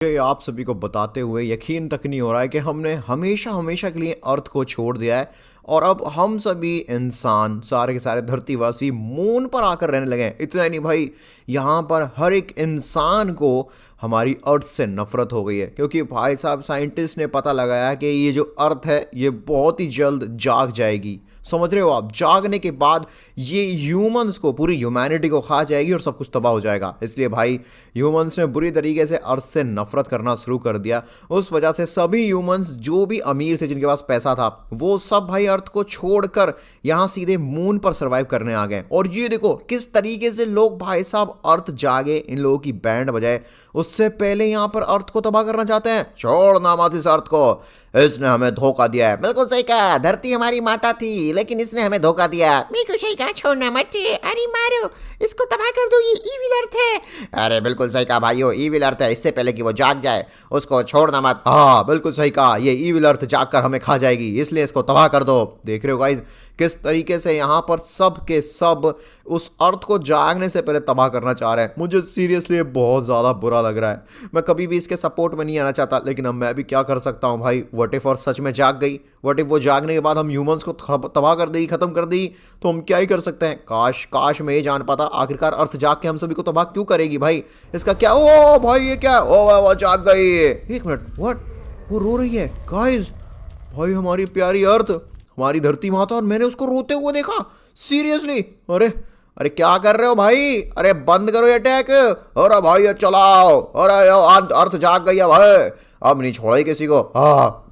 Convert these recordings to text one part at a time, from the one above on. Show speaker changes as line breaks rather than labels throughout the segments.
ये आप सभी को बताते हुए यकीन तक नहीं हो रहा है कि हमने हमेशा हमेशा के लिए अर्थ को छोड़ दिया है और अब हम सभी इंसान सारे के सारे धरतीवासी मून पर आकर रहने लगे हैं। इतना ही नहीं भाई, यहाँ पर हर एक इंसान को हमारी अर्थ से नफरत हो गई है, क्योंकि भाई साहब साइंटिस्ट ने पता लगाया कि ये जो अर्थ है ये बहुत ही जल्द जाग जाएगी। समझ रहे हो आप? जागने के बाद ये ह्यूमंस को, पूरी ह्यूमैनिटी को खा जाएगी और सब कुछ तबाह हो जाएगा। इसलिए भाई ह्यूमंस ने बुरी तरीके से अर्थ से नफरत करना शुरू कर दिया। उस वजह से सभी ह्यूमंस जो भी अमीर थे, जिनके पास पैसा था, वो सब भाई अर्थ को छोड़कर यहाँ सीधे मून पर सर्वाइव करने आ गए। और ये देखो किस तरीके से लोग भाई साहब अर्थ जागे, इन लोगों की बैंड बजाए, उससे पहले यहाँ पर अर्थ को तबाह करना चाहते हैं। छोड़ना मत इस अर्थ को, इसने हमें धोखा दिया है।
बिल्कुल सही कहा, धरती हमारी माता थी लेकिन इसने हमें धोखा दिया।
बिल्कुल सही कहा, छोड़ना मत, अरे मारो इसको, तबाह कर दो, ये ईविल अर्थ है।
अरे बिल्कुल सही कहा भाइयों, ईविल अर्थ है, इससे पहले कि वो जाग जाए उसको छोड़ना मत।
हाँ बिल्कुल सही कहा, ये ईविल अर्थ जागकर हमें खा जाएगी, इसलिए इसको तबाह कर दो। देख रहे हो गाइज किस तरीके से यहाँ पर सब के सब उस अर्थ को जागने से पहले तबाह करना चाह रहे हैं। मुझे सीरियसली बहुत ज़्यादा बुरा लग रहा है। मैं कभी भी इसके सपोर्ट में नहीं आना चाहता, लेकिन अब मैं भी क्या कर सकता हूँ भाई। व्हाट इफ और सच में जाग गई, व्हाट इफ वो जागने के बाद हम ह्यूमंस को तबाह कर देगी, खत्म कर देगी, तो हम क्या ही कर सकते हैं। काश काश मैं ये जान पाता आखिरकार अर्थ जाग के हम सभी को तबाह क्यों करेगी भाई। इसका क्या, ओ भाई ये क्या, ओ वो जाग गई। एक मिनट, व्हाट, वो रो रही है गाइस। भाई हमारी प्यारी अर्थ, हमारी धरती माता, और मैंने उसको रोते हुए देखा। सीरियसली, अरे अरे क्या कर रहे हो भाई, अरे बंद करो ये अटैक। अरे भाई ये चलाओ, अरे अर्थ जाग गई है भाई, अब नहीं छोड़ेगी किसी को। हाँ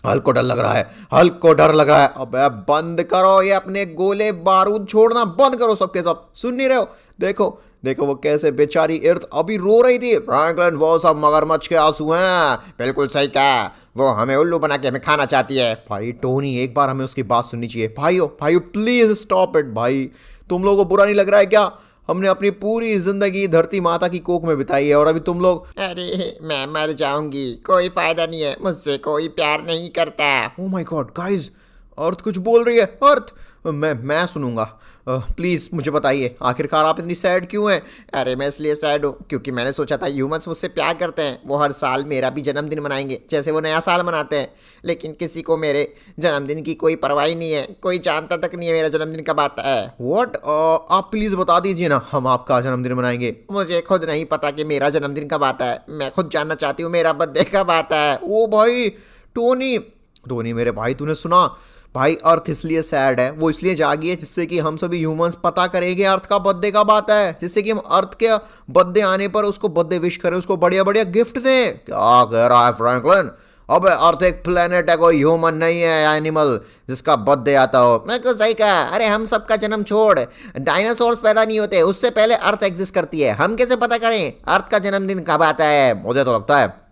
हल्क को डर लग रहा है, हल्क को डर लग रहा है। अबे बंद करो ये अपने गोले बारूद छोड़ना बंद करो सबके सब। सुन नहीं रहे हो? देखो देखो वो कैसे बेचारी अर्थ अभी रो रही थी। फ्रैंकलिन वो सब मगरमच्छ के आंसू हैं।
बिल्कुल सही कहा, वो हमें उल्लू बना के हमें खाना चाहती है।
भाई टोनी एक बार हमें उसकी बात सुननी चाहिए। भाइयों भाइयों प्लीज स्टॉप इट। भाई तुम लोगों को बुरा नहीं लग रहा है क्या? हमने अपनी पूरी जिंदगी धरती माता की कोख में बिताई है और अभी तुम लोग।
अरे मैं मर जाऊंगी, कोई फायदा नहीं है, मुझसे कोई प्यार नहीं करता।
ओह माय गॉड गाइस, अर्थ कुछ बोल रही है। अर्थ, मैं सुनूंगा। प्लीज मुझे बताइए आखिरकार आप इतनी सैड क्यों हैं?
अरे मैं इसलिए सैड हूँ क्योंकि मैंने सोचा था ह्यूमंस मुझसे प्यार करते हैं, वो हर साल मेरा भी जन्मदिन मनाएंगे जैसे वो नया साल मनाते हैं। लेकिन किसी को मेरे जन्मदिन की कोई परवाह नहीं है, कोई जानता तक नहीं है मेरा जन्मदिन कब आता है।
व्हाट, आप प्लीज बता दीजिए ना, हम आपका जन्मदिन मनाएंगे।
मुझे खुद नहीं पता कि मेरा जन्मदिन कब आता है, मैं खुद जानना चाहती हूँ मेरा बर्थडे कब आता है।
ओ भाई टोनी, टोनी मेरे भाई, तूने सुना? भाई अर्थ इसलिए सैड है, वो इसलिए जागी है जिससे कि हम सभी ह्यूमंस पता करेंगे अर्थ का बर्थडे कब आता है, जिससे कि हम अर्थ के बर्थडे आने पर उसको बर्थडे विश करें, उसको बढ़िया बढ़िया गिफ्ट दें।
क्या कह रहा है फ्रैंकलिन? अब अर्थ एक प्लेनेट है, कोई ह्यूमन नहीं है एनिमल जिसका बर्थडे आता हो।
मैं कुछ सही कहा, अरे हम सबका जन्म छोड़, डायनासोर्स पैदा नहीं होते उससे पहले अर्थ एग्जिस्ट करती है। हम कैसे पता करें अर्थ का जन्मदिन कब आता है?
मुझे तो लगता है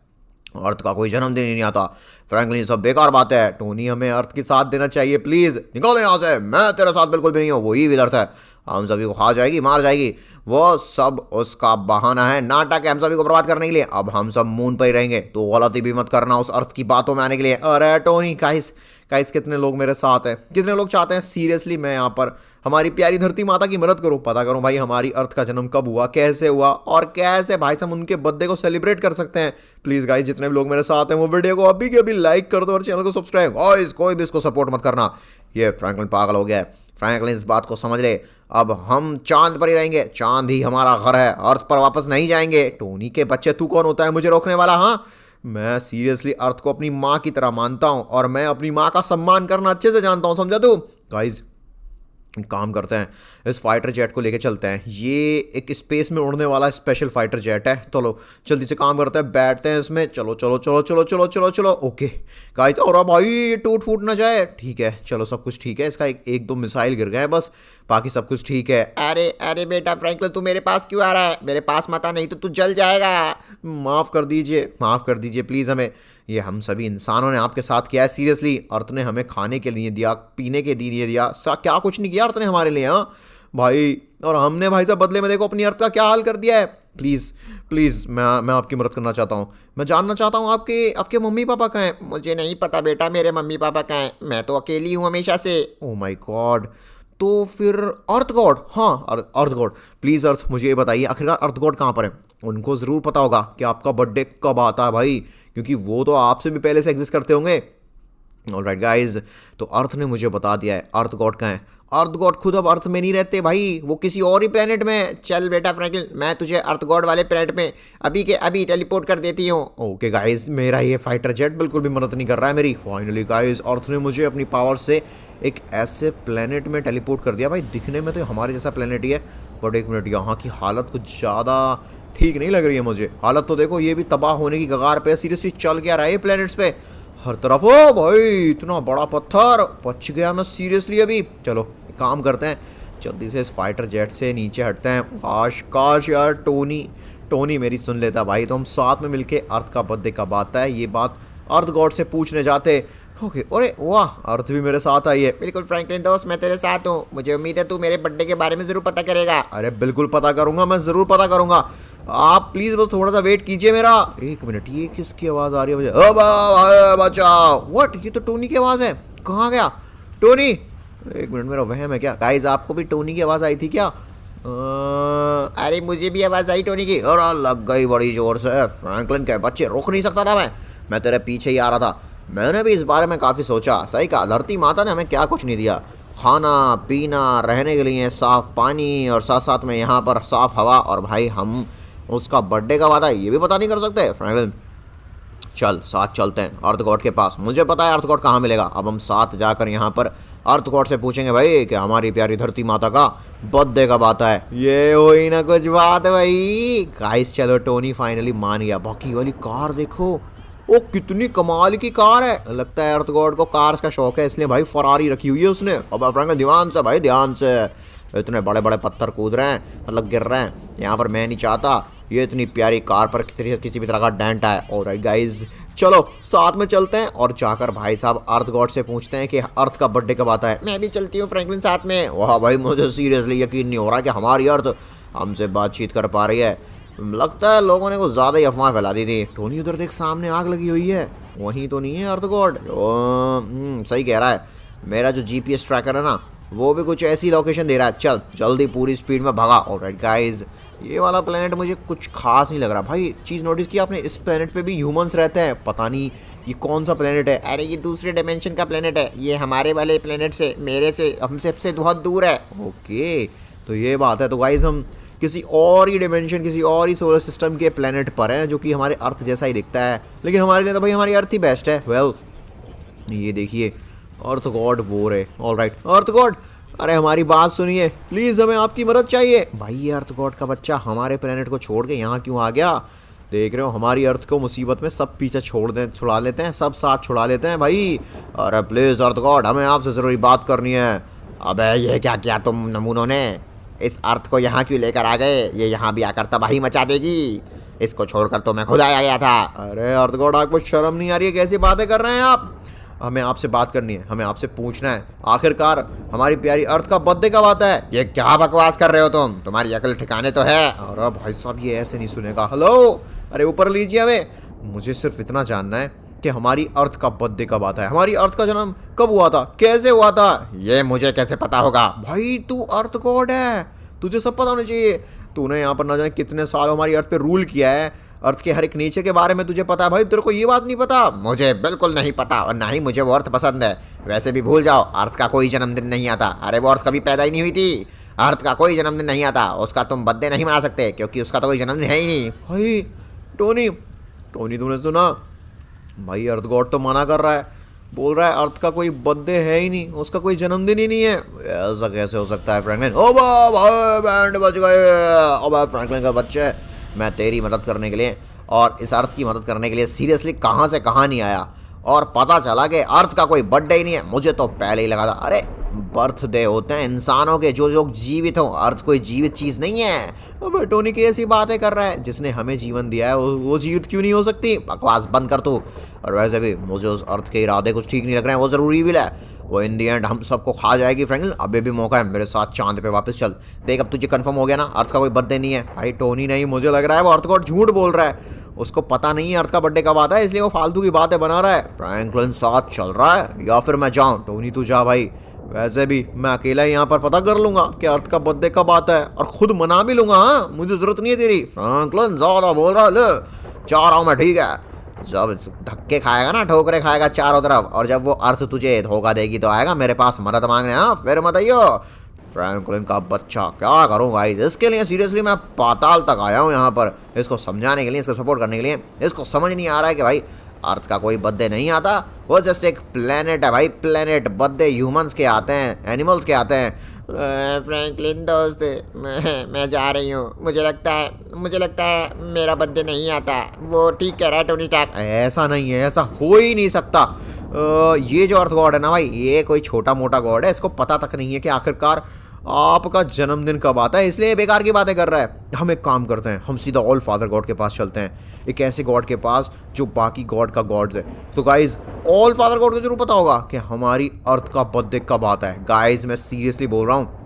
अर्थ का कोई जन्मदिन ही नहीं आता। फ्रैंकलिन सब बेकार बात है।
टोनी हमें अर्थ की साथ देना चाहिए, प्लीज
निकल यहाँ से, मैं तेरे साथ बिल्कुल भी नहीं हूँ। वही विलर्थ है, हम सभी को खा जाएगी, मार जाएगी। वो सब उसका बहाना है, नाटक है हम सभी को बर्बाद करने के लिए। अब हम सब मून पर ही रहेंगे, तो गलती भी मत करना उस अर्थ की बातों में आने के लिए।
अरे टोनी गाइस गाइस, कितने लोग मेरे साथ हैं, कितने लोग चाहते हैं सीरियसली मैं यहाँ पर हमारी प्यारी धरती माता की मदद करूं, पता करूं भाई हमारी अर्थ का जन्म कब हुआ, कैसे हुआ, और कैसे भाई साहब उनके बर्थडे को सेलिब्रेट कर सकते हैं। प्लीज गाइस जितने भी लोग मेरे साथ हैं वो वीडियो को अभी के अभी लाइक कर दो और चैनल को सब्सक्राइब।
गाइस कोई भी इसको सपोर्ट मत करना, ये फ्रैंकलिन पागल हो गया है। फ्रैंकलिन इस बात को समझ ले, अब हम चांद पर ही रहेंगे, चांद ही हमारा घर है, अर्थ पर वापस नहीं जाएंगे।
टोनी के बच्चे तू कौन होता है मुझे रोकने वाला? हाँ मैं सीरियसली अर्थ को अपनी माँ की तरह मानता हूँ और मैं अपनी माँ का सम्मान करना अच्छे से जानता हूँ, समझा तू? गाइज काम करते हैं, इस फाइटर जेट को लेके चलते हैं। ये एक स्पेस में उड़ने वाला स्पेशल फाइटर जेट है। चलो जल्दी से काम करते हैं, बैठते हैं इसमें। चलो चलो चलो चलो चलो चलो चलो, ओके गाइस। और अब भाई ये टूट फूट ना जाए, ठीक है चलो सब कुछ ठीक है। इसका एक दो मिसाइल गिर गए बस, बाकी सब कुछ ठीक है।
अरे अरे बेटा फ्रैंकलिन तू मेरे पास क्यों आ रहा है? मेरे पास मत आ, नहीं तो तू जल जाएगा।
माफ़ कर दीजिए प्लीज़ हमें। ये हम सभी इंसानों ने आपके साथ किया है। सीरियसली अर्थ ने हमें खाने के लिए दिया, पीने के लिए दिया, क्या कुछ नहीं किया अर्थ ने हमारे लिए। हाँ भाई, और हमने भाई साहब बदले में देखो अपनी अर्थ का क्या हाल कर दिया है। प्लीज़ प्लीज़ मैं आपकी मदद करना चाहता हूँ। मैं जानना चाहता हूँ आपके मम्मी पापा कहाँ हैं?
मुझे नहीं पता बेटा मेरे मम्मी पापा कहाँ हैं, मैं तो अकेली हूँ हमेशा से।
ओह माय गॉड, तो फिर अर्थ गॉड, हाँ अर्थ गॉड, प्लीज़ अर्थ मुझे ये बताइए आखिरकार अर्थ गॉड कहाँ पर है। उनको ज़रूर पता होगा कि आपका बर्थडे कब आता है भाई, क्योंकि वो तो आपसे भी पहले से एग्जिस्ट करते होंगे। ऑलराइट गाइज, तो अर्थ ने मुझे बता दिया है अर्थ गॉड कहाँ है। अर्थ गॉड खुद अब अर्थ में नहीं रहते भाई, वो किसी और ही प्लेनेट में है। चल बेटा फ्रैंकलिन, मैं तुझे अर्थ गॉड वाले प्लेनेट में अभी के अभी टेलीपोर्ट कर देती हूँ।
ओके गाइज, मेरा ये फाइटर जेट बिल्कुल भी मदद नहीं कर रहा है मेरी। फाइनली गाइज, अर्थ ने मुझे अपनी पावर से एक ऐसे प्लेनेट में टेलीपोर्ट कर दिया भाई, दिखने में तो हमारे जैसा प्लेनेट ही है, बट एक मिनट, यहाँ की हालत कुछ ज़्यादा ठीक नहीं लग रही है मुझे। हालत तो देखो, ये भी तबाह होने की कगार पे, सीरियसली चल क्या रहा है ये प्लैनेट्स पे हर तरफ। ओ भाई, इतना बड़ा पत्थर, बच गया मैं सीरियसली अभी। चलो काम करते हैं, जल्दी से इस फाइटर जेट से नीचे हटते हैं। काश यार टोनी मेरी सुन लेता भाई, तो हम साथ में मिलके अर्थ का बर्थडे कब आता है ये बात अर्थ गॉड से पूछने जाते। ओके, अरे वाह, अर्थ भी मेरे साथ आई है।
बिल्कुल फ्रैंकलिन दोस्त, मैं तेरे साथ हूँ। मुझे उम्मीद है तू मेरे बर्थडे के बारे में जरूर पता करेगा।
अरे बिल्कुल पता करूंगा, मैं ज़रूर पता करूंगा। आप प्लीज़ बस थोड़ा सा वेट कीजिए मेरा। एक मिनट, ये किसकी आवाज़ आ रही है मुझे? ओ बचाओ, व्हाट, ये तो टोनी की आवाज़ है। कहाँ गया टोनी? एक मिनट, मेरा वहम है क्या? गाइस, आपको भी टोनी की आवाज़ आई थी क्या?
अरे मुझे भी आवाज़ आई टोनी की।
अरे लग गई बड़ी जोर से। फ्रैंकलिन के बच्चे, रुक नहीं सकता था मैं तेरे पीछे ही आ रहा था। मैंने भी इस बारे में काफ़ी सोचा। सही कहा, धरती माता ने हमें क्या कुछ नहीं दिया, खाना पीना, रहने के लिए साफ़ पानी, और साथ साथ में यहाँ पर साफ़ हवा। और भाई हम उसका बर्थडे कब आता है ये भी पता नहीं कर सकते। फ्रैंकलिन चल साथ चलते हैं अर्थ गॉड के पास, मुझे पता है अर्थ गॉड कहाँ मिलेगा। अब हम साथ जाकर यहाँ पर अर्थ गॉड से पूछेंगे भाई कि हमारी प्यारी धरती माता का बर्थडे कब आता है।
ये हुई ना कुछ बात भाई। गाइस चलो, टोनी फाइनली मान गया। बाकी वाली कार देखो, ओ कितनी कमाल की कार है। लगता है अर्थ गॉड को कार्स का शौक है, इसलिए भाई फरारी रखी हुई है उसने। अब फ्रैंकलिन ध्यान से भाई, ध्यान से। इतने बड़े बड़े पत्थर कूद रहे हैं, मतलब गिर रहे हैं यहाँ पर। मैं नहीं चाहता ये इतनी प्यारी कार पर किसी भी तरह का डेंट आए। ऑलराइट गाइज, चलो साथ में चलते हैं और जाकर भाई साहब अर्थ गॉड से पूछते हैं कि अर्थ का बर्थडे कब आता है।
मैं भी चलती हूँ फ्रैंकलिन साथ में।
वाह भाई, मुझे सीरियसली यकीन नहीं हो रहा कि हमारी अर्थ हमसे बातचीत कर पा रही है। लगता है लोगों ने कुछ ज़्यादा ही अफवाह फैला दी थी। टोनी उधर देख, सामने आग लगी हुई है, वहीं तो नहीं है अर्थ गॉड? सही कह रहा है, मेरा जो जीपीएस ट्रैकर है ना, वो भी कुछ ऐसी लोकेशन दे रहा है। चल जल्दी पूरी स्पीड में भगा। ऑलराइट गाइज, ये वाला प्लेनेट मुझे कुछ खास नहीं लग रहा भाई। चीज़ नोटिस की आपने, इस प्लेनेट पे भी ह्यूमंस रहते हैं। पता नहीं ये कौन सा प्लेनेट है।
अरे ये दूसरे डायमेंशन का प्लेनेट है, ये हमारे वाले प्लेनेट से, मेरे से, हमसे सबसे बहुत दूर है।
ओके, तो ये बात है। तो गाइज हम किसी और ही डिमेंशन, किसी और ही सोलर सिस्टम के प्लेनेट पर हैं, जो कि हमारे अर्थ जैसा ही दिखता है, लेकिन हमारे लिए तो भाई हमारी अर्थ ही बेस्ट है। वेल, ये देखिए अर्थ गॉड वो रहे। ऑलराइट अर्थ गॉड, अरे हमारी बात सुनिए प्लीज़, हमें आपकी मदद चाहिए। भाई ये अर्थ गॉड का बच्चा हमारे प्लेनेट को छोड़ के यहाँ क्यों आ गया? देख रहे हो हमारी अर्थ को मुसीबत में सब पीछे छुड़ा लेते हैं, सब साथ छुड़ा लेते हैं भाई।
अरे प्लीज़ अर्थ गॉड, हमें आपसे ज़रूरी बात करनी है।
अबे ये क्या किया तुम नमूनों ने? इस अर्थ को यहाँ क्यों लेकर आ गए? ये यहाँ भी आकर तबाही मचा देगी। इसको छोड़कर तो मैं खुद आया गया था।
अरे अर्थ गॉड, आपको शर्म नहीं आ रही है? कैसी बातें कर रहे हैं आप? हमें आपसे बात करनी है, हमें आपसे पूछना है आखिरकार हमारी प्यारी अर्थ का बर्थडे कब आता है?
ये क्या बकवास कर रहे हो तुम? तुम्हारी अकल ठिकाने तो है?
अरे भाई साहब, ये ऐसे नहीं सुनेगा। हेलो, अरे ऊपर लीजिए हमें। मुझे सिर्फ इतना जानना है कि हमारी अर्थ का बर्थडे कब आता है, हमारी अर्थ का जन्म कब हुआ था, कैसे हुआ था?
ये मुझे कैसे पता होगा?
भाई तू अर्थ गॉड है, तुझे सब पता होना चाहिए। तूने यहाँ पर ना जाने कितने साल हमारी अर्थ पे रूल किया है, अर्थ के हर एक नेचर के बारे में तुझे पता है भाई। तेरे को ये बात नहीं पता?
मुझे बिल्कुल नहीं पता, और ना ही मुझे वो अर्थ पसंद है। वैसे भी भूल जाओ, अर्थ का कोई जन्मदिन नहीं आता। अरे वो अर्थ कभी पैदा ही नहीं हुई थी। अर्थ का कोई जन्मदिन नहीं आता, उसका तुम बर्थडे नहीं मना सकते, क्योंकि उसका तो कोई जन्मदिन है ही नहीं।
भाई टोनी तूने सुना? भाई अर्थ गॉड तो मना कर रहा है, बोल रहा है अर्थ का कोई बर्थडे है ही नहीं, उसका कोई जन्मदिन ही नहीं है।
ऐसा कैसे हो सकता है फ्रैंकलिन? ओ भाई बैंड बज गए। अब फ्रैंकलिन का बच्चे, मैं तेरी मदद करने के लिए और इस अर्थ की मदद करने के लिए सीरियसली कहाँ से कहाँ नहीं आया, और पता चला कि अर्थ का कोई बर्थडे ही नहीं है। मुझे तो पहले ही लगा था। अरे बर्थडे होते हैं इंसानों के, जो लोग जीवित हों। अर्थ कोई जीवित चीज़ नहीं है।
अब टोनी की ऐसी बातें कर रहा है, जिसने हमें जीवन दिया है वो जीवित क्यों नहीं हो सकती?
बकवास बंद कर तू। और वैसे भी मुझे उस अर्थ के इरादे कुछ ठीक नहीं लग रहे हैं। वो ज़रूरी भी है, वो इन दी एंड हम सबको खा जाएगी। फ्रैंकलिन अभी भी मौका है, मेरे साथ चांद पे वापस चल। देख अब तुझे कंफर्म हो गया ना, अर्थ का कोई बर्थडे नहीं है।
भाई टोनी नहीं, मुझे लग रहा है वो अर्थ गॉड झूठ बोल रहा है। उसको पता नहीं है अर्थ का बर्थडे कब आता है, इसलिए वो फालतू की बातें बना रहा है।
फ्रैंकलिन साथ चल रहा है या फिर मैं जाऊँ?
टोनी तू जा भाई, वैसे भी मैं अकेला ही यहाँ पर पता कर लूंगा कि अर्थ का बर्थडे कब आता है और खुद मना भी लूंगा। हाँ, मुझे जरूरत नहीं है तेरी।
फ्रैंकलिन ज्यादा बोल रहा है, ले चाह रहा हूँ मैं, ठीक है। जब धक्के खाएगा ना, ठोकरे खाएगा चारों तरफ, और जब वो अर्थ तुझे धोखा देगी तो आएगा मेरे पास मदद मांगने। हाँ, फिर मत आइयो। फ्रैंकलिन का बच्चा, क्या करूँ गाइस, इसके लिए सीरियसली मैं पाताल तक आया हूँ यहाँ पर इसको समझाने के लिए, इसको सपोर्ट करने के लिए। इसको समझ नहीं आ रहा है कि भाई अर्थ का कोई बर्थडे नहीं आता, वो जस्ट एक प्लेनेट है भाई, प्लेनेट। बर्थडे ह्यूमंस के आते हैं, एनिमल्स के आते हैं।
फ्रैंकलिन दोस्त, मैं जा रही हूँ। मुझे लगता है मेरा बर्थडे नहीं आता। वो ठीक कह रहा है टोनी स्टार्क।
ऐसा नहीं है, ऐसा हो ही नहीं सकता। ये जो अर्थ गॉड है ना भाई, ये कोई छोटा मोटा गॉड है, इसको पता तक नहीं है कि आखिरकार आपका जन्मदिन कब आता है, इसलिए बेकार की बातें कर रहा है। हम एक काम करते हैं, हम सीधा ऑल फादर गॉड के पास चलते हैं, एक ऐसे गॉड के पास जो बाकी गॉड का गॉड्स है। तो गाइज ऑल फादर गॉड को जरूर पता होगा कि हमारी अर्थ का बर्थडे कब आता है। गाइज मैं सीरियसली बोल रहा हूँ,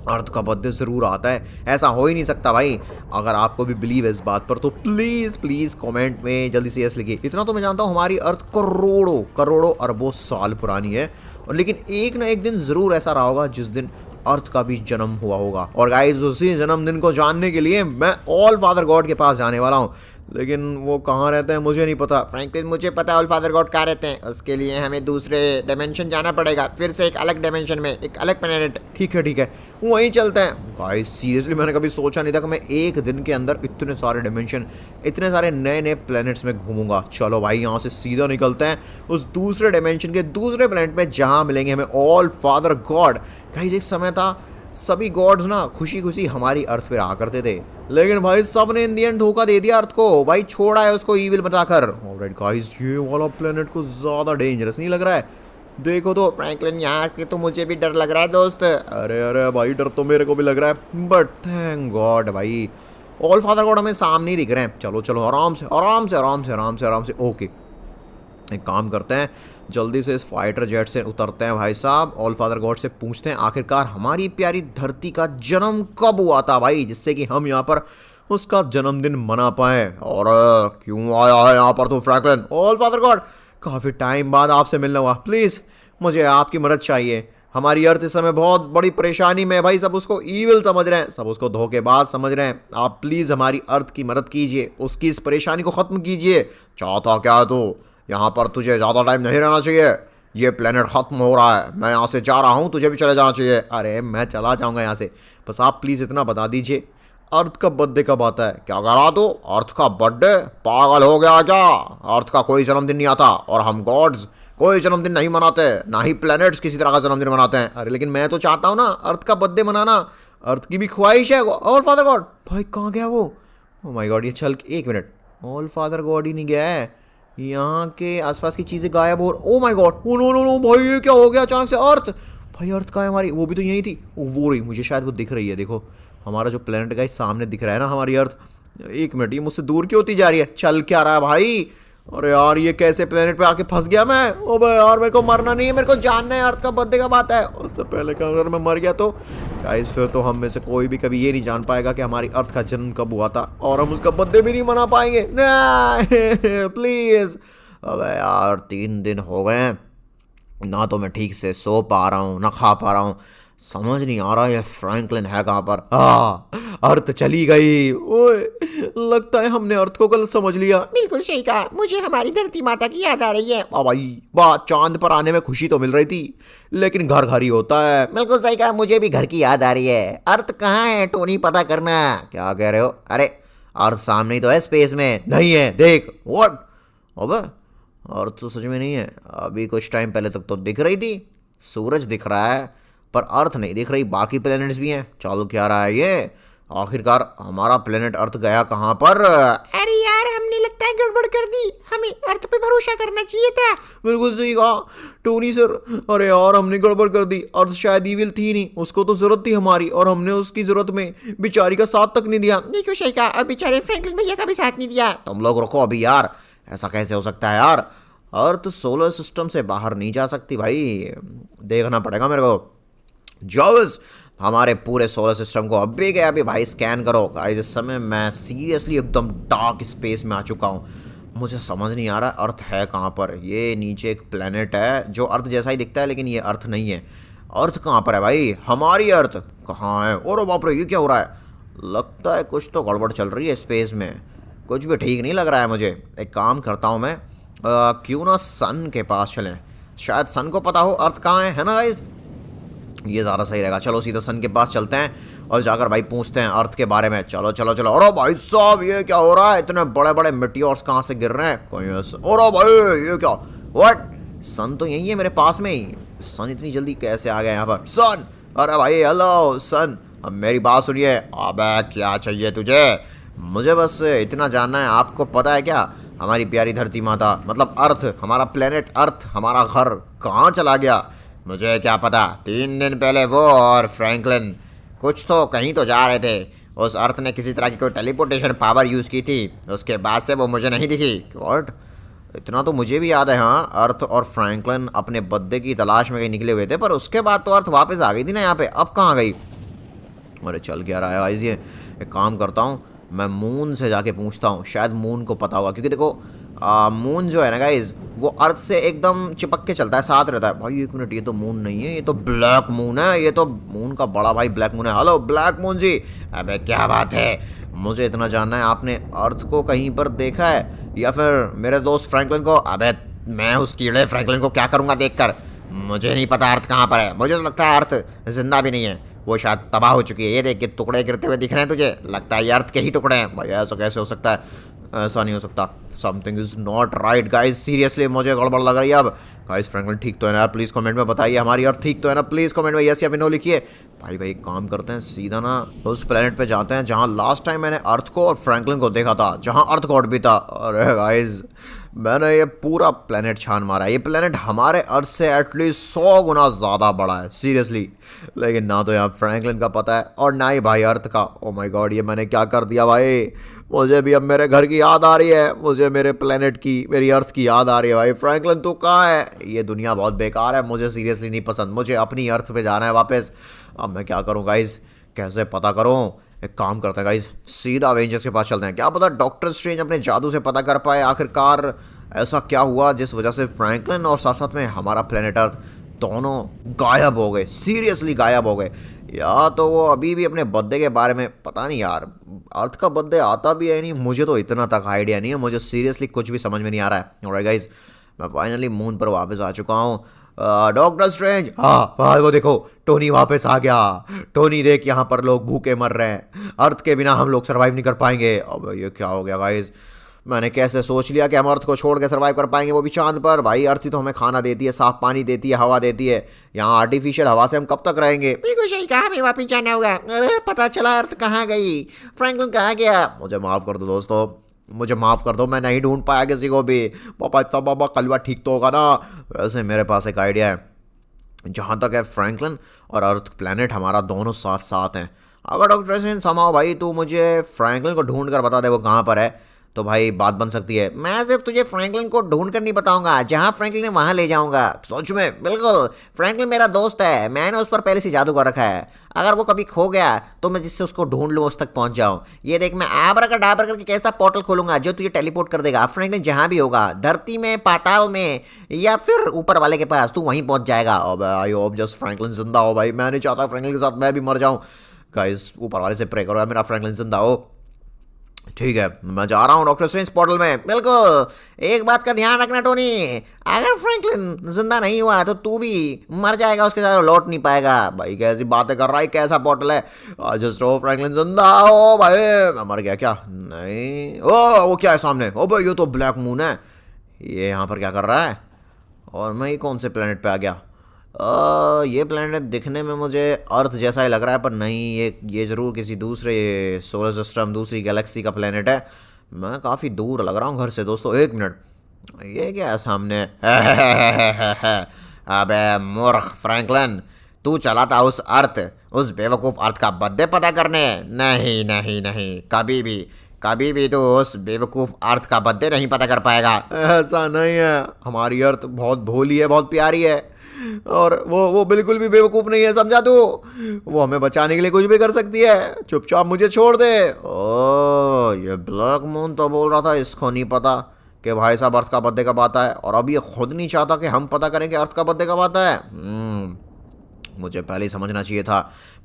अर्थ का बर्थडे ज़रूर आता है, ऐसा हो ही नहीं सकता भाई। अगर आपको भी बिलीव है इस बात पर तो प्लीज़ प्लीज़ कमेंट में जल्दी से यस लिखिए। इतना तो मैं जानता हूँ हमारी अर्थ करोड़ों करोड़ों अरबों साल पुरानी है, और लेकिन एक ना एक दिन ज़रूर ऐसा रहा होगा जिस दिन अर्थ का भी जन्म हुआ होगा। और गाइस उसी जन्मदिन को जानने के लिए मैं ऑल फादर गॉड के पास जाने वाला हूँ, लेकिन वो कहाँ रहते हैं मुझे नहीं पता।
फ्रैंकलिन मुझे पता है ऑल फादर गॉड कहाँ रहते हैं। उसके लिए हमें दूसरे डायमेंशन जाना पड़ेगा, फिर से एक अलग डायमेंशन में, एक अलग प्लेनेट।
ठीक है, वहीं चलते हैं। गाइस सीरियसली मैंने कभी सोचा नहीं था कि मैं एक दिन के अंदर इतने सारे डायमेंशन, इतने सारे नए नए प्लैनेट्स में घूमूंगा। चलो भाई यहाँ से सीधा निकलते हैं उस दूसरे डायमेंशन के दूसरे प्लैनेट में जहाँ मिलेंगे हमें ऑल फादर गॉड। गाइस एक समय था सभी गॉड्स ना खुशी खुशी हमारी अर्थ पे रहा करते थे, लेकिन भाई सब ने इन दी एंड धोखा दे दिया अर्थ को भाई, छोड़ा है उसको ईविल बताकर। ऑलराइट गाइस, ये वाला प्लेनेट को ज़्यादा डेंजरस नहीं लग रहा है? देखो तो
फ्रैंकलिन यहाँ के तो मुझे भी डर लग रहा है दोस्त।
अरे भाई डर तो मेरे को भी लग रहा है, बट थैंक गॉड भाई ऑल फादर गॉड हमें सामने ही दिख रहे हैं। चलो आराम से। ओके, एक काम करते हैं, जल्दी से इस फाइटर जेट से उतरते हैं भाई साहब, ऑल फादर गॉड से पूछते हैं आखिरकार हमारी प्यारी धरती का जन्म कब हुआ था भाई, जिससे कि हम यहाँ पर उसका जन्मदिन मना पाए।
और क्यों आया है यहाँ पर तू फ्रैंकलिन?
ऑल फादर गॉड, काफ़ी टाइम बाद आपसे मिलना हुआ, प्लीज़ मुझे आपकी मदद चाहिए। हमारी अर्थ इस समय बहुत बड़ी परेशानी में है भाई, सब उसको ईविल समझ रहे हैं, सब उसको धोखेबाज समझ रहे हैं। आप प्लीज़ हमारी अर्थ की मदद कीजिए, उसकी इस परेशानी को ख़त्म कीजिए।
चाहता क्या है तू? यहाँ पर तुझे ज़्यादा टाइम नहीं रहना चाहिए, ये प्लेनेट ख़त्म हो रहा है, मैं यहाँ से जा रहा हूँ, तुझे भी चले जाना चाहिए।
अरे मैं चला जाऊँगा यहाँ से, बस आप प्लीज़ इतना बता दीजिए अर्थ का बर्थडे कब आता है।
क्या कह रहा तू? अर्थ का बर्थडे? पागल हो गया क्या? अर्थ का कोई जन्मदिन नहीं आता, और हम गॉड्स कोई जन्मदिन नहीं मनाते, ना ही प्लैनेट्स किसी तरह का जन्मदिन मनाते हैं।
अरे लेकिन मैं तो चाहता हूँ ना अर्थ का बर्थडे मनाना, अर्थ की भी ख्वाहिश है। ऑल फादर गॉड भाई कहाँ गया वो? ओह माय गॉड, ये चल एक मिनट, ऑल फादर गॉड ही नहीं गया है, यहाँ के आसपास की चीज़ें गायब हो। Oh my god, oh no भाई ये क्या हो गया अचानक से? अर्थ भाई, अर्थ कहाँ है हमारी? वो भी तो यही थी, वो रही, मुझे शायद वो दिख रही है। देखो हमारा जो प्लेनेट का सामने दिख रहा है ना हमारी अर्थ। एक मिनट, ये मुझसे दूर क्यों होती जा रही है? चल क्या रहा है भाई? अरे यार ये कैसे प्लेनेट पे आके फंस गया मैं? ओ भाई यार मेरे को मरना नहीं है, मेरे को जानना है अर्थ का बर्थडे कब आता है। उससे पहले का अगर मैं मर गया तो गाइस फिर तो हम में से कोई भी कभी ये नहीं जान पाएगा कि हमारी अर्थ का जन्म कब हुआ था, और हम उसका बर्थडे भी नहीं मना पाएंगे। नहीं प्लीज़।
अबे यार 3 दिन हो गए हैं, ना तो मैं ठीक से सो पा रहा हूँ ना खा पा रहा हूँ, समझ नहीं आ रहा ये फ्रैंकलिन है कहाँ पर।
अर्थ चली गई। ओए लगता है हमने अर्थ को गलत समझ लिया।
बिल्कुल सही कहा, मुझे हमारी धरती माता की याद आ रही है।
भाई वाह, चांद पर आने में खुशी तो मिल रही थी, लेकिन घर घर ही होता है।
बिल्कुल सही कहा, मुझे भी घर की याद आ रही है। अर्थ कहाँ है टोनी, पता करना।
क्या कह रहे हो? अरे अर्थ सामने ही तो है, स्पेस में
नहीं है, देख।
व्हाट? अबे अर्थ तो सच में नहीं है, अभी कुछ टाइम पहले तक तो दिख रही थी, सूरज दिख रहा है पर अर्थ नहीं दिख रही, बाकी प्लैनेट्स भी हैं। चलो क्या रहा है ये? आखिरकार हमारा प्लेनेट अर्थ गया कहाँ पर?
अरे यार हमने लगता है गड़बड़ कर दी, हमें अर्थ पे भरोसा करना चाहिए था।
बिल्कुल सही कहा टोनी सर। अरे यार हमने गड़बड़ कर दी, अर्थ शायद ईविल थी नहीं, उसको तो जरूरत थी हमारी, और हमने उसकी जरूरत में बेचारी का साथ तक नहीं दिया।
बिल्कुल सही कहा, अब बेचारे फ्रैंकलिन भैया का भी साथ नहीं दिया।
तुम लोग रुको अभी यार, ऐसा कैसे हो सकता है यार? अर्थ सोलर सिस्टम से बाहर नहीं जा सकती भाई, देखना पड़ेगा मेरे को। जॉब्स हमारे पूरे सोलर सिस्टम को अभी के अभी भाई स्कैन करो। गाइस इस समय मैं सीरियसली एकदम डार्क स्पेस में आ चुका हूँ, मुझे समझ नहीं आ रहा अर्थ है कहाँ पर। ये नीचे एक प्लेनेट है जो अर्थ जैसा ही दिखता है, लेकिन ये अर्थ नहीं है।
अर्थ कहाँ पर है भाई? हमारी अर्थ कहाँ है? और बाप रे, ये क्या हो रहा है? लगता है कुछ तो गड़बड़ चल रही है स्पेस में, कुछ भी ठीक नहीं लग रहा है मुझे। एक काम करता हूँ मैं, क्यों ना सन के पास चलें, शायद सन को पता हो अर्थ कहाँ है ना गाइज? ये ज़्यादा सही रहेगा। चलो सीधा सन के पास चलते हैं और जाकर भाई पूछते हैं अर्थ के बारे में। चलो चलो चलो। अरे भाई साहब, ये क्या हो रहा है? इतने बड़े बड़े मिट्योर्स कहाँ से गिर रहे हैं? कहीं ऐसे। अरे भाई, ये क्या? व्हाट? सन तो यही है मेरे पास में ही। सन इतनी जल्दी कैसे आ गया यहाँ पर? सन! अरे भाई हेलो सन, अब मेरी बात सुनिए। अबे क्या चाहिए तुझे? मुझे बस इतना जानना है, आपको पता है क्या हमारी प्यारी धरती माता, मतलब अर्थ, हमारा प्लेनेट अर्थ, हमारा घर कहाँ चला गया? मुझे क्या पता। 3 दिन पहले वो और फ्रैंकलिन कुछ तो कहीं तो जा रहे थे। उस अर्थ ने किसी तरह की कोई टेलीपोर्टेशन पावर यूज़ की थी, उसके बाद से वो मुझे नहीं दिखी। व्हाट? इतना तो मुझे भी याद है। हाँ, अर्थ और फ्रैंकलिन अपने बद्दे की तलाश में कहीं निकले हुए थे, पर उसके बाद तो अर्थ वापस आ गई थी ना यहाँ पे। अब कहाँ गई? अरे चल क्या रहा है गाइस ये? एक काम करता हूँ, मैं मून से जाके पूछता हूँ, शायद मून को पता होगा, क्योंकि देखो मून जो है ना गाइज, वो अर्थ से एकदम चिपक के चलता है, साथ रहता है। भाई 1 मिनट, ये तो मून नहीं है, ये तो ब्लैक मून है। ये तो मून का बड़ा भाई ब्लैक मून है। हेलो ब्लैक मून जी। अबे क्या बात है? मुझे इतना जानना है, आपने अर्थ को कहीं पर देखा है या फिर मेरे दोस्त फ्रैंकलिन को? अबे मैं उस कीड़े फ्रैंकलिन को क्या करूँगा देखकर? मुझे नहीं पता अर्थ कहाँ पर है। मुझे तो लगता है अर्थ जिंदा भी नहीं है, वो शायद तबाह हो चुकी है। ये देख के टुकड़े गिरते हुए दिख रहे हैं तुझे, लगता है ये अर्थ के ही टुकड़े हैं। भाई ऐसा कैसे हो सकता है? ऐसा नहीं हो सकता। Something is not right guys, seriously मुझे गड़बड़ लग रही है अब। गाइज फ्रैंकलिन ठीक तो है ना यार? प्लीज़ कमेंट में बताइए हमारी अर्थ ठीक तो है ना? प्लीज़ कमेंट में यस या फिर नो लिखिए। भाई एक काम करते हैं, सीधा ना उस प्लेनेट पे जाते हैं जहाँ लास्ट टाइम मैंने अर्थ को और फ्रैंकलिन को देखा था, जहाँ अर्थ गॉड भी था। अरे गाइज, मैंने ये पूरा प्लेनेट छान मारा है। ये प्लेनेट हमारे अर्थ से एटलीस्ट 100 गुना ज़्यादा बड़ा है, सीरियसली। लेकिन ना तो यहाँ फ्रैंकलिन का पता है और ना ही भाई अर्थ का। ओ माय गॉड, ये मैंने क्या कर दिया भाई? मुझे भी अब मेरे घर की याद आ रही है, मुझे मेरे प्लेनेट की, मेरी अर्थ की याद आ रही है। भाई फ्रैंकलिन तू कहाँ है? ये दुनिया बहुत बेकार है, मुझे सीरियसली नहीं पसंद। मुझे अपनी अर्थ पे जाना है वापस। अब मैं क्या करूँ गाइज, कैसे पता करूँ? एक काम करते हैं गाइज, सीधा अवेंजर्स के पास चलते हैं। क्या पता डॉक्टर स्ट्रेंज अपने जादू से पता कर पाए आखिरकार ऐसा क्या हुआ जिस वजह से फ्रैंकलिन और साथ साथ में हमारा प्लेनेट अर्थ दोनों गायब हो गए, सीरियसली गायब हो गए। या तो वो अभी भी अपने बर्थडे के बारे में, पता नहीं यार, अर्थ का बर्थडे आता भी है नहीं, मुझे तो इतना तक आइडिया नहीं है। मुझे सीरियसली कुछ भी समझ में नहीं आ रहा है। ऑलराइट गाइज, मैं फाइनली मून पर वापस आ चुका हूँ। डॉक्टर स्ट्रेंज, हाँ वो देखो टोनी वापस आ गया। टोनी देख, यहाँ पर लोग भूखे मर रहे हैं, अर्थ के बिना हम लोग सर्वाइव नहीं कर पाएंगे। अब ये क्या हो गया गाइज? मैंने कैसे सोच लिया कि हम अर्थ को छोड़ के सर्वाइव कर पाएंगे, वो भी चांद पर। भाई अर्थ ही तो हमें खाना देती है, साफ पानी देती है, हवा देती है। यहाँ आर्टिफिशियल हवा से हम कब तक रहेंगे?
बिल्कुल सही कहा, हमें वापस जाना होगा। अरे पता चला अर्थ कहाँ गई, फ्रैंकलिन कहाँ गया।
मुझे माफ़ कर दो दोस्तों, मुझे माफ़ कर दो, मैं नहीं ढूंढ पाया किसी को भी। पापा इतना बाबा कलवा ठीक तो होगा ना? वैसे मेरे पास एक आइडिया है। जहाँ तक है फ्रैंकलिन और अर्थ प्लैनेट हमारा दोनों साथ साथ हैं। अगर डॉक्टर स्ट्रेंज समाओ भाई तू मुझे फ्रैंकलिन को ढूंढ कर बता दे वो कहाँ पर है, तो भाई बात बन सकती है।
मैं सिर्फ तुझे फ्रैंकलिन को ढूंढ कर नहीं बताऊंगा, जहां फ्रैंकलिन है वहां ले जाऊंगा।
सच में?
बिल्कुल, फ्रैंकलिन मेरा दोस्त है, मैंने उस पर पहले से जादू कर रखा है। अगर वो कभी खो गया तो मैं जिससे उसको ढूंढ लूँ उस तक पहुंच जाऊं। ये देख, मैं आबराकाडाबरा करके कैसा पोर्टल खोलूंगा जो तुझे टेलीपोर्ट कर देगा। फ्रैंकलिन जहां भी होगा, धरती में, पाताल में या फिर ऊपर वाले के पास, तू वहीं पहुंच जाएगा।
अब आई होप जस्ट फ्रैंकलिन जिंदा हो भाई, मैं नहीं चाहता फ्रैंकलिन के साथ मैं भी मर जाऊं। गाइस ऊपर वाले से प्रे करो यार मेरा फ्रैंकलिन जिंदा हो। ठीक है, मैं जा रहा हूँ डॉक्टर स्ट्रेंज पोर्टल में।
बिल्कुल, एक बात का ध्यान रखना टोनी, अगर फ्रैंकलिन जिंदा नहीं हुआ तो तू भी मर जाएगा, उसके साथ लौट नहीं पाएगा।
भाई कैसी बातें कर रहा है, कैसा पोर्टल है? जस्ट हो फ्रैंकलिन जिंदा हो भाई। मैं मर गया क्या? नहीं। ओ वो क्या है सामने? ओ भाई ये तो ब्लैक मून है। ये यहाँ पर क्या कर रहा है? और मैं ये कौन से प्लेनेट पे आ गया? ये प्लेनेट दिखने में मुझे अर्थ जैसा ही लग रहा है, पर नहीं, ये ज़रूर किसी दूसरे सोलर सिस्टम, दूसरी गैलेक्सी का प्लेनेट है। मैं काफ़ी दूर लग रहा हूँ घर से दोस्तों। 1 मिनट, ये क्या है सामने?
अबे मूर्ख फ्रैंकलिन, तू चला था उस अर्थ, उस बेवकूफ़ अर्थ का बर्थडे पता करने? नहीं नहीं नहीं, कभी भी तो उस बेवकूफ़ अर्थ का बर्थडे नहीं पता कर पाएगा।
ऐसा नहीं है, हमारी अर्थ बहुत भोली है, बहुत प्यारी है, और वो बिल्कुल भी बेवकूफ़ नहीं है, समझा तू? वो हमें बचाने के लिए कुछ भी कर सकती है। चुपचाप मुझे छोड़ दे।
ओ, ये ब्लैक मून तो बोल रहा था इसको नहीं पता कि भाई साहब अर्थ का बर्थडे कब आता है, और अब ये खुद नहीं चाहता कि हम पता करें कि अर्थ का बर्थडे कब आता है।
मुझे पहले ही समझना चाहिए था।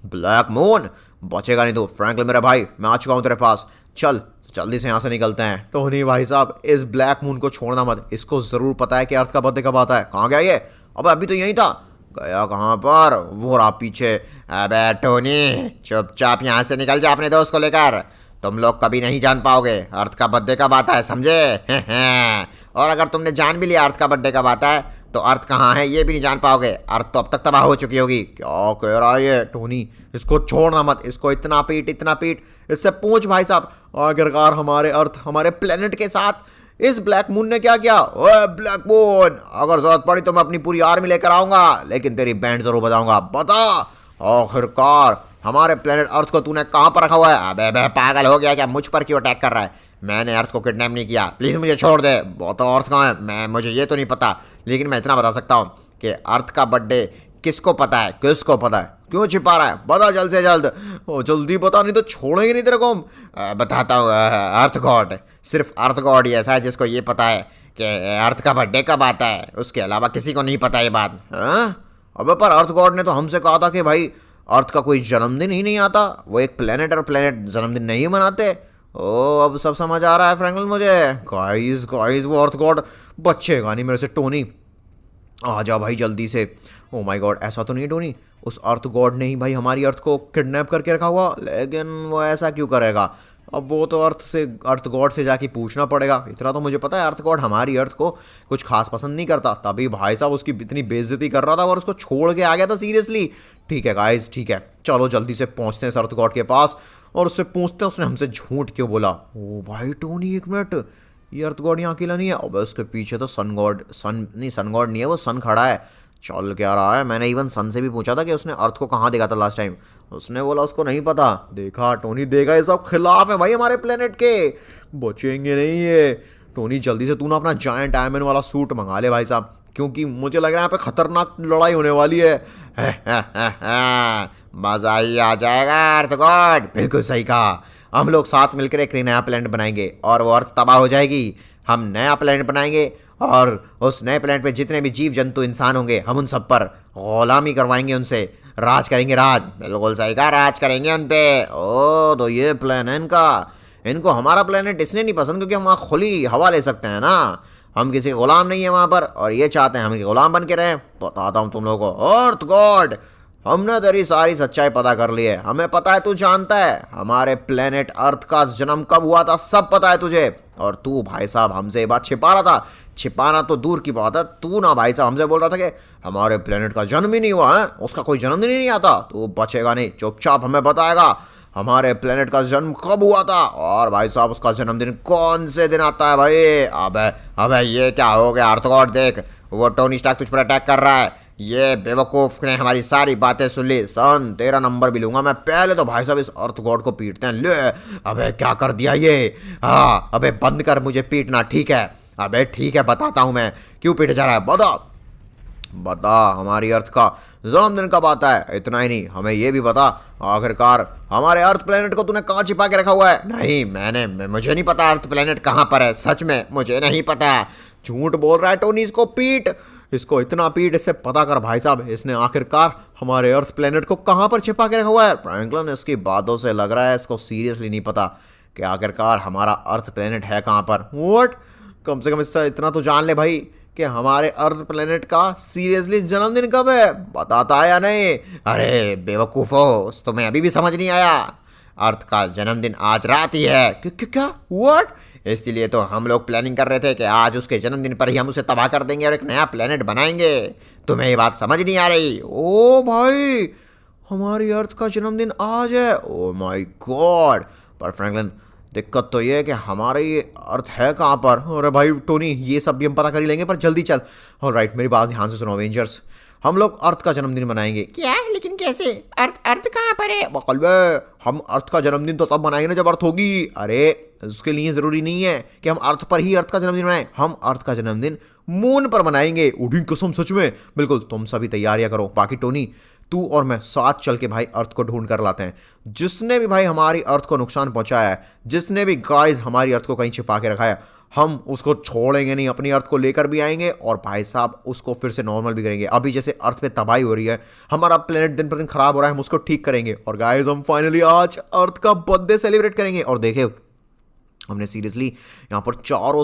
ब्लैक मून, बचेगा नहीं तू फ्रैंकलिन मेरा भाई, मैं आ चुका हूँ तेरे पास। चल जल्दी से यहाँ से निकलते हैं।
टोनी भाई साहब, इस ब्लैक मून को छोड़ना मत, इसको जरूर पता है कि अर्थ का बर्थडे कब आता है।
कहाँ गया ये? अबे अभी तो यहीं था। गया कहाँ पर? वो रहा पीछे। अबे टोनी, चुपचाप यहाँ से निकल जा अपने दोस्त को लेकर। तुम लोग कभी नहीं जान पाओगे अर्थ का बर्थडे कब आता है, समझे? और अगर तुमने जान भी लिया अर्थ का बर्थडे कब आता है तो अर्थ कहाँ है ये भी नहीं जान पाओगे। अर्थ तो अब तक तबाह हो चुकी होगी।
क्या कह रहा है ये? टोनी, इसको छोड़ना मत, इसको इतना पीट इतना पीट, इससे पूछ भाई साहब, आखिरकार हमारे अर्थ, हमारे प्लेनेट के साथ इस ब्लैक मून ने क्या किया?
ओए ब्लैक मून, अगर जरूरत पड़ी तो मैं अपनी पूरी आर्मी लेकर आऊंगा, लेकिन तेरी बैंड जरूर बजाऊंगा। बता आखिरकार हमारे प्लेनेट अर्थ को तूने कहाँ पर रखा हुआ है? अबे बे पागल हो गया क्या? मुझ पर क्यों अटैक कर रहा है? मैंने अर्थ को किडनैप नहीं किया, प्लीज मुझे छोड़ दे। बताओ अर्थ कहाँ है? मुझे ये तो नहीं पता, लेकिन मैं इतना बता सकता हूँ कि अर्थ का बर्थडे किसको पता है? किसको पता है? क्यों छिपा रहा है? बता जल्द से जल्द।
ओ जल्दी बता, नहीं तो छोड़ेंगे नहीं तेरे को हम।
बताता हूँ। अर्थ गॉड, सिर्फ अर्थ गॉड ही ऐसा है जिसको ये पता है कि अर्थ का बर्थडे कब आता है। उसके अलावा किसी को नहीं पता ये बात।
अबे पर अर्थ गॉड ने तो हमसे कहा था कि भाई अर्थ का कोई जन्मदिन ही नहीं आता, वो एक प्लेनेट और प्लेनेट जन्मदिन नहीं मनाते। ओ अब सब समझ आ रहा है फ्रैंकलिन मुझे। गाइस गाइस, वो अर्थ गॉड बचेगा नहीं मेरे से। टोनी आ जा भाई जल्दी से। ओ माय गॉड, ऐसा तो नहीं है टोनी, उस अर्थ गॉड ने ही भाई हमारी अर्थ को किडनैप करके रखा हुआ? लेकिन वो ऐसा क्यों करेगा? अब वो तो अर्थ गॉड से जाके पूछना पड़ेगा। इतना तो मुझे पता है, अर्थ गॉड हमारी अर्थ को कुछ खास पसंद नहीं करता, तभी भाई साहब उसकी इतनी बेइज्जती कर रहा था और उसको छोड़ के आ गया था सीरियसली। ठीक है गाइस, ठीक है, चलो जल्दी से पहुंचते हैं इस अर्थ गॉड के पास और उससे पूछते हैं उसने हमसे झूठ क्यों बोला। ओ भाई टोनी, एक मिनट, ये अर्थ गॉड यहाँ अकेला नहीं है। अब उसके पीछे तो सन गॉड नहीं है, वो सन खड़ा है। चल क्या रहा है? मैंने इवन सन से भी पूछा था कि उसने अर्थ को कहाँ देखा था लास्ट टाइम, उसने बोला उसको नहीं पता। देखा टोनी, देखा, ये सब खिलाफ है भाई हमारे प्लेनेट के, बचेंगे नहीं ये। टोनी जल्दी से तू ना अपना जायंट आयरन वाला सूट मंगा ले भाई साहब, क्योंकि मुझे लग रहा है यहाँ पे खतरनाक लड़ाई होने वाली है।
मजा ही आ जाएगा अर्थ गॉड। बिल्कुल सही कहा, हम लोग साथ मिलकर एक नया प्लेनेट बनाएंगे और वो अर्थ तबाह हो जाएगी। हम नया प्लेनेट बनाएंगे और उस नए प्लेनेट पे जितने भी जीव जंतु इंसान होंगे हम उन सब पर गुलामी करवाएंगे, उनसे राज करेंगे। राज, बिल्कुल सही कहा, राज करेंगे उन पे। ओ तो ये प्लान है इनका। इनको हमारा प्लेनेट इसलिए नहीं पसंद क्योंकि हम वहाँ खुली हवा ले सकते हैं ना, हम किसी के गुलाम नहीं है वहाँ पर, और ये चाहते हैं हम इनके गुलाम बन के रहें। बताता हूँ तुम लोगों को। अर्थ गॉड, हमने तेरी सारी सच्चाई पता कर ली है, हमें पता है, तू जानता है हमारे प्लेनेट अर्थ का जन्म कब हुआ था, सब पता है तुझे। और तू भाई साहब हमसे ये बात छिपा रहा था। छिपाना तो दूर की बात है, तू ना भाई साहब हमसे बोल रहा था कि हमारे प्लेनेट का जन्म ही नहीं हुआ है, उसका कोई जन्मदिन ही नहीं आता। तू बचेगा नहीं, चुपचाप हमें बताएगा हमारे प्लेनेट का जन्म कब हुआ था और भाई साहब उसका जन्मदिन कौन से दिन आता है भाई। अबे अबे ये क्या हो गया अर्थ गॉड? देख वो टोनी स्टार्क तुझ पर अटैक कर रहा है। ये बेवकूफ ने हमारी सारी बातें सुन ली। सन तेरा नंबर भी लूंगा मैं। पहले तो भाई साहब इस अर्थ गॉड को पीटते हैं। ले अबे क्या कर दिया ये? हाँ अबे बंद कर मुझे पीटना, ठीक है? अबे ठीक है, बताता हूँ मैं क्यों पीटे जा रहा है। बता हमारी अर्थ का जन्मदिन कब आता है? इतना ही नहीं, हमें ये भी बता आखिरकार हमारे अर्थ प्लेनेट को तूने कहाँ छिपा के रखा हुआ है? नहीं मुझे नहीं पता अर्थ प्लेनेट कहाँ पर है, सच में मुझे नहीं पता।
झूठ बोल रहा है टोनी, इसको पीट, इसको इतना पीट, इससे पता कर भाई साहब इसने आखिरकार हमारे अर्थ प्लेनेट को कहाँ पर छिपा के रखा हुआ है।
फ्रैंकलिन इसकी बातों से लग रहा है इसको सीरियसली नहीं पता कि आखिरकार हमारा अर्थ प्लेनेट है कहाँ पर।
व्हाट? कम से कम इससे इतना तो जान ले भाई कि हमारे अर्थ प्लेनेट का सीरियसली जन्मदिन कब है, बताता है या नहीं?
अरे बेवकूफ़ो, तुम्हें अभी भी समझ नहीं आया? अर्थ का जन्मदिन आज रात ही है।
क्या? व्हाट?
इसलिए तो हम लोग प्लानिंग कर रहे थे कि आज उसके जन्मदिन पर ही हम उसे तबाह कर देंगे और एक नया प्लेनेट बनाएंगे। तुम्हें ये बात समझ नहीं आ रही?
ओ भाई, हमारी अर्थ का जन्मदिन आज है। ओ माय गॉड। पर फ्रैंकलिन दिक्कत तो ये है कि हमारा ये अर्थ है कहाँ पर? अरे भाई टोनी, ये सब भी हम पता कर ही लेंगे, पर जल्दी चल। ऑलराइट, मेरी बात ध्यान से सुनो अवेंजर्स, हम लोग अर्थ का जन्मदिन मनाएंगे।
क्या? लेकिन कैसे? अर्थ कहाँ पर है?
बकलबे, हम अर्थ का जन्मदिन तो तब मनाएंगे ना जब अर्थ होगी। अरे उसके लिए जरूरी नहीं है कि हम अर्थ पर ही अर्थ का जन्मदिन मनाएं, हम अर्थ का जन्मदिन मून पर मनाएंगे। उठी कसम, सच में। बिल्कुल, तुम सभी तैयारियां करो। बाकी टोनी, तू और मैं साथ चल के भाई अर्थ को ढूंढ कर लाते हैं। जिसने भी भाई हमारी अर्थ को नुकसान पहुंचाया है, जिसने भी गाइस हमारी अर्थ को कहीं छिपा के रखा है, हम उसको छोड़ेंगे नहीं, अपनी अर्थ को लेकर भी आएंगे और भाई साहब उसको फिर से नॉर्मल भी करेंगे। अभी जैसे अर्थ पे तबाही हो रही है, हमारा प्लेनेट दिन पर दिन खराब हो रहा है, हम उसको ठीक करेंगे। और गाइस हम फाइनली आज अर्थ का बर्थडे सेलिब्रेट करेंगे। और देखे हमने सीरियसली यहाँ पर चारों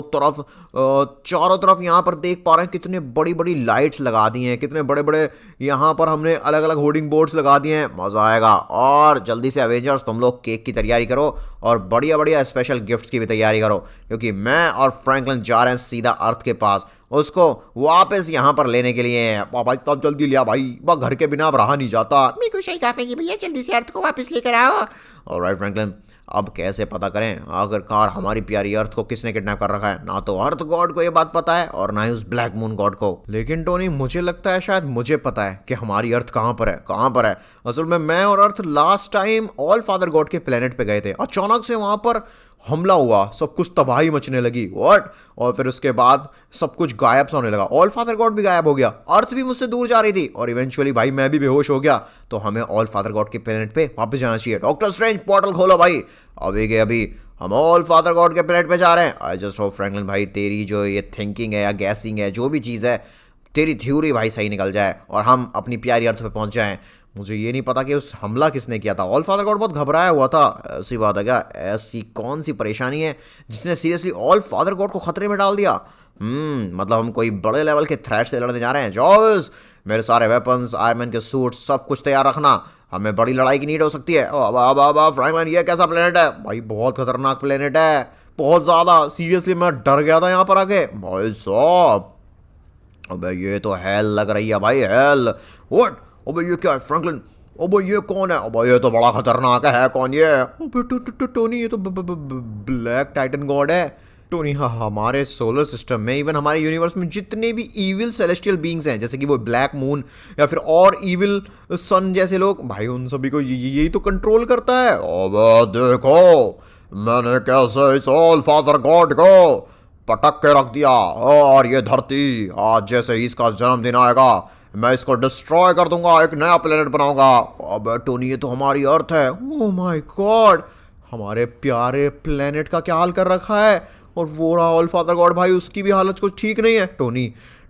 तरफ यहाँ पर देख पा रहे हैं कितने बड़ी बड़ी लाइट्स लगा दी हैं, कितने बड़े बड़े यहाँ पर हमने अलग अलग होर्डिंग बोर्ड्स लगा दिए हैं। मज़ा आएगा। और जल्दी से अवेंजर्स तुम लोग केक की तैयारी करो और बढ़िया बढ़िया स्पेशल गिफ्ट्स की भी तैयारी करो, क्योंकि मैं और फ्रैंकलिन जा रहे हैं सीधा अर्थ के पास उसको वापस यहाँ पर लेने के लिए। भाई तब जल्दी लिया भाई, वह घर के बिना अब रहा नहीं जाता।
मेरे को सही कहेंगे भैया, जल्दी से अर्थ को वापस लेकर आओ।
ऑलराइट फ्रैंकलिन, अब कैसे पता करें आखिरकार हमारी प्यारी अर्थ को किसने किडनैप कर रखा है? ना तो अर्थ गॉड को ये बात पता है और ना ही उस ब्लैक मून गॉड को। लेकिन टोनी मुझे लगता है शायद मुझे पता है कि हमारी अर्थ कहाँ पर है। असल में मैं और Earth last time all father God के प्लेनेट पे गए थे, अचानक से वहां पर हमला हुआ, सब कुछ तबाही मचने लगी। व्हाट? और फिर उसके बाद सब कुछ गायब सा होने लगा, ऑल फादर गॉड भी गायब हो गया, अर्थ भी मुझसे दूर जा रही थी और इवेंचुअली भाई मैं भी बेहोश हो गया। तो हमें ऑल फादर गॉड के प्लेनेट पे वापस जाना चाहिए। डॉक्टर स्ट्रेंज पोर्टल खोलो भाई, अभी के अभी हम ऑल फादर गॉड के प्लेनेट पे जा रहे हैं। आई जस्ट होप फ्रैंकलिन भाई तेरी जो ये थिंकिंग है या गैसिंग है, जो भी चीज़ है, तेरी थ्योरी भाई सही निकल जाए और हम अपनी प्यारी अर्थ पे पहुंच जाएं। मुझे ये नहीं पता कि उस हमला किसने किया था। ऑल फादर गॉड बहुत घबराया हुआ था। ऐसी बात है क्या? ऐसी कौन सी परेशानी है जिसने सीरियसली ऑल फादर गॉड को खतरे में डाल दिया? मतलब हम कोई बड़े लेवल के थ्रेट से लड़ने जा रहे हैं। जॉस, मेरे सारे वेपन्स, आयरन मैन के सूट, सब कुछ तैयार रखना, हमें बड़ी लड़ाई की नीड हो सकती है। फ्रैंकलिन ये कैसा प्लेनेट है भाई? बहुत खतरनाक प्लेनेट है, बहुत ज़्यादा। सीरियसली मैं डर गया था यहाँ पर आके भाई साहब। अबे ये तो हेल लग रही है भाई, हेल। व्हाट? अबे ये क्या है फ्रैंकलिन? अबे ये कौन है? अबे ये तो बड़ा खतरनाक है कौन ये? अबे टोनी, ये तो ब्लैक टाइटन गॉड है। टोनी, हाँ, हमारे सोलर सिस्टम में, इवन हमारे यूनिवर्स में जितने भी इविल सेलेस्टियल बींग्स हैं, जैसे कि वो ब्लैक मून या फिर और इविल सन जैसे लोग, भाई उन सभी को यही तो कंट्रोल करता है।
अबे देखो मैंने कैसे इस ऑल फादर गॉड को पटक के रख दिया, और ये धरती आज जैसे ही इसका जन्मदिन आएगा मैं इसको डिस्ट्रॉय कर दूंगा, एक नया प्लेनेट बनाऊंगा।
अबे टोनी, ये तो हमारी अर्थ है। ओह माय गॉड, हमारे प्यारे प्लेनेट का क्या हाल कर रखा है। और वो रहा ऑल फादर गॉड भाई, उसकी भी हालत कुछ ठीक नहीं है।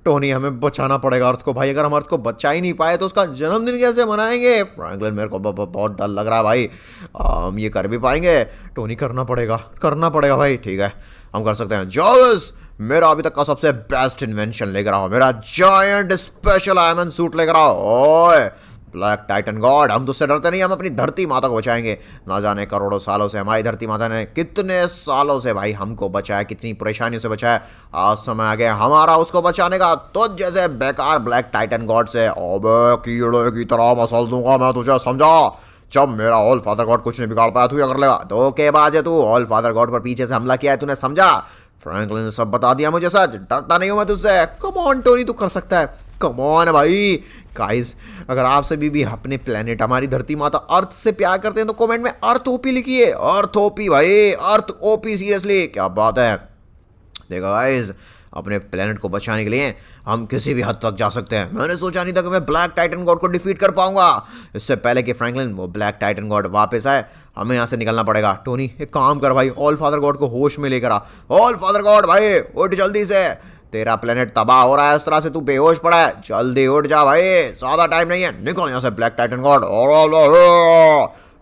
टोनी हमें बचाना पड़ेगा अर्थ को भाई। अगर हम अर्थ को बचा ही नहीं पाए तो उसका जन्मदिन कैसे मनाएंगे? फ्रैंकलिन, मेरे को बहुत डर लग रहा है भाई, हम ये कर भी पाएंगे? टोनी, करना पड़ेगा भाई। ठीक है, हम कर सकते हैं। जॉस, मेरा अभी तक का सबसे बेस्ट इन्वेंशन लेकर आओ, मेरा जायंट स्पेशल आयरन सूट लेकर आओ। ओए ब्लैक टाइटन गॉड, हम तुझसे डरते नहीं, हम अपनी धरती माता को बचाएंगे। ना जाने करोड़ों सालों से हमारी धरती माता ने कितने सालों से भाई हमको बचाया, कितनी परेशानियों से बचाया। आज समय आ गया हमारा उसको बचाने का। तो जैसे बेकार ब्लैक टाइटन गॉड से अबे कीड़े की तरह मसल दूंगा मैं तुझे, समझा? जब मेरा ऑल फादर गॉड कुछ नहीं बिगाड़ पाया, तू क्या कर लेगा? तो के बाज है तू, ऑल फादर गॉड पर पीछे से हमला किया है तूने, समझा? फ्रैंकलिन ने सब बता दिया मुझे सच, डरता नहीं हूं मैं तुझसे। कम ऑन टोनी, तू कर सकता है, कम ऑन भाई। गाइस, अगर आप सभी भी अपने प्लेनेट, हमारी धरती माता अर्थ से प्यार करते हैं तो कमेंट में अर्थ ओपी लिखिए। अर्थ ओपी भाई, अर्थ ओपी, सीरियसली क्या बात है। देखो गाइस, अपने प्लेनेट को बचाने के लिए हम किसी भी हद तक जा सकते हैं। मैंने सोचा नहीं था कि मैं ब्लैक टाइटन गॉड को डिफीट कर पाऊंगा। इससे पहले कि फ्रैंकलिन वो ब्लैक टाइटन गॉड वापस आए, हमें यहाँ से निकलना पड़ेगा। टोनी, एक काम कर भाई, ऑल फादर गॉड को होश में लेकर आ। ऑल फादर गॉड भाई उठ जल्दी से, तेरा प्लेनेट तबाह हो रहा है, उस तरह से तू बेहोश पड़ा है, जल्दी उठ जा भाई, ज़्यादा टाइम नहीं है, निकल यहाँ से ब्लैक टाइटन गॉड। और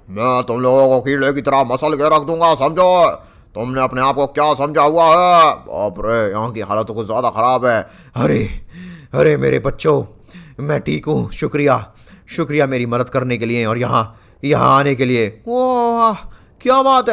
मैं तुम लोगों को कीड़े की तरह मसल के रख दूंगा, समझो? तुमने अपने आप को क्या समझा हुआ है? बाप रे, यहाँ की हालत तो कुछ ज़्यादा ख़राब है। अरे मेरे बच्चों, मैं ठीक हूँ, शुक्रिया मेरी मदद करने के लिए और यहाँ आने के लिए। वाह, क्या बात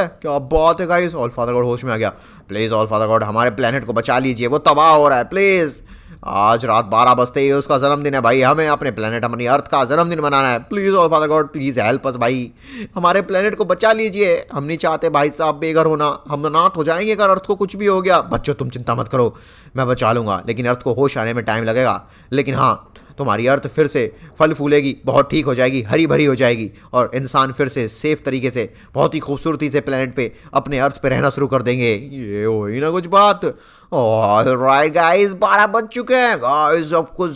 है गाइस, ऑल फादर गॉड होश में आ गया। प्लीज़ ऑल फादर गॉड, हमारे प्लेनेट को बचा लीजिए, वो तबाह हो रहा है, प्लीज़। आज रात 12 बजते ही उसका जन्मदिन है भाई, हमें अपने प्लेनेट, अपनी अर्थ का जन्मदिन मनाना है। Please all father God, please help us भाई, हमारे प्लेनेट को बचा लीजिए। हम नहीं चाहते भाई साहब बेघर होना, हम अनाथ हो जाएंगे अगर अर्थ को कुछ भी हो गया। बच्चों तुम चिंता मत करो, मैं बचा लूँगा, लेकिन अर्थ को होश आने में टाइम लगेगा। लेकिन हाँ, तुम्हारी अर्थ फिर से फल फूलेगी, बहुत ठीक हो जाएगी, हरी भरी हो जाएगी और इंसान फिर से सेफ तरीके से, बहुत ही खूबसूरती से प्लेनेट पे, अपने अर्थ पे रहना शुरू कर देंगे। ये हुई ना कुछ बात। ऑलराइट गाइस, 12 बज चुके हैं गाइस,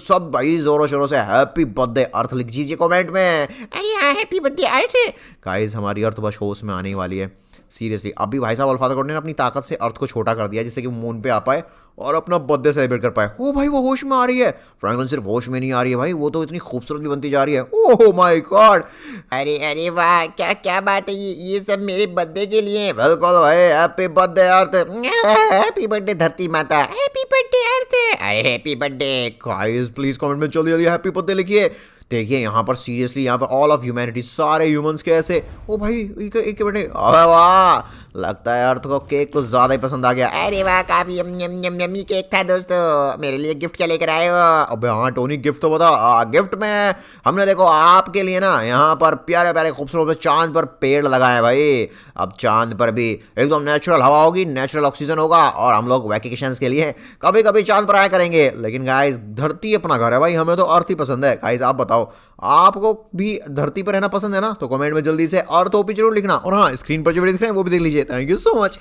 सब भाई जोरों शोरों से हैप्पी बर्थडे अर्थ लिख दीजिए कमेंट में।
अरे हाँ, हैप्पी बर्थडे अर्थ।
गाइस, हमारी अर्थ बस होश में आने वाली है, सीरियसली अभी भाई साहब अल्फादा गॉड ने अपनी ताकत से अर्थ को छोटा कर दिया जिससे कि वो मून पे आ पाए और अपना बर्थडे सेलिब्रेट कर पाए। ओ भाई वो होश में आ रही है। फ्रैंकलिन सिर्फ होश में नहीं आ रही है भाई, वो तो इतनी खूबसूरत भी बनती जा रही है। Oh my God.
अरे अरे वाह, क्या क्या बात है, ये सब मेरे बर्थडे के लिए है।
बिल्कुल भाई, हैप्पी बर्थडे अर्थ।
हैप्पी बर्थडे धरती माता, हैप्पी बर्थडे अर्थ, अरे happy birthday.
Guys please comment में जल्दी जल्दी हैप्पी बर्थडे लिखिए। देखिए यहाँ पर सीरियसली यहाँ पर ऑल ऑफ ह्यूमैनिटी सारे ह्यूमंस के ऐसे। ओ भाई एक मिनट, अबे वाह, लगता है अर्थ को केक कुछ ज्यादा ही पसंद आ गया।
अरे वाह, काफी यम्मी केक था दोस्तों। मेरे लिए गिफ्ट क्या लेकर आए हो?
अबे हाँ टोनी, गिफ्ट तो बता। गिफ्ट में हमने देखो आपके लिए ना यहाँ पर प्यारे प्यारे खूबसूरत चांद पर पेड़ लगाए हैं भाई। अब चांद पर भी एकदम नेचुरल हवा होगी, नेचुरल ऑक्सीजन होगा और हम लोग वैकेशंस के लिए कभी कभी चांद पर आया करेंगे। लेकिन गाइस धरती अपना घर है भाई, हमें तो अर्थ ही पसंद है। गाइस आप बताओ, आपको भी धरती पर रहना पसंद है ना? तो कमेंट में जल्दी से अर्थ ओपी जरूर लिखना। और हाँ, स्क्रीन पर जो वीडियो दिख रहे हैं वो भी देख लीजिए। Thank you so much.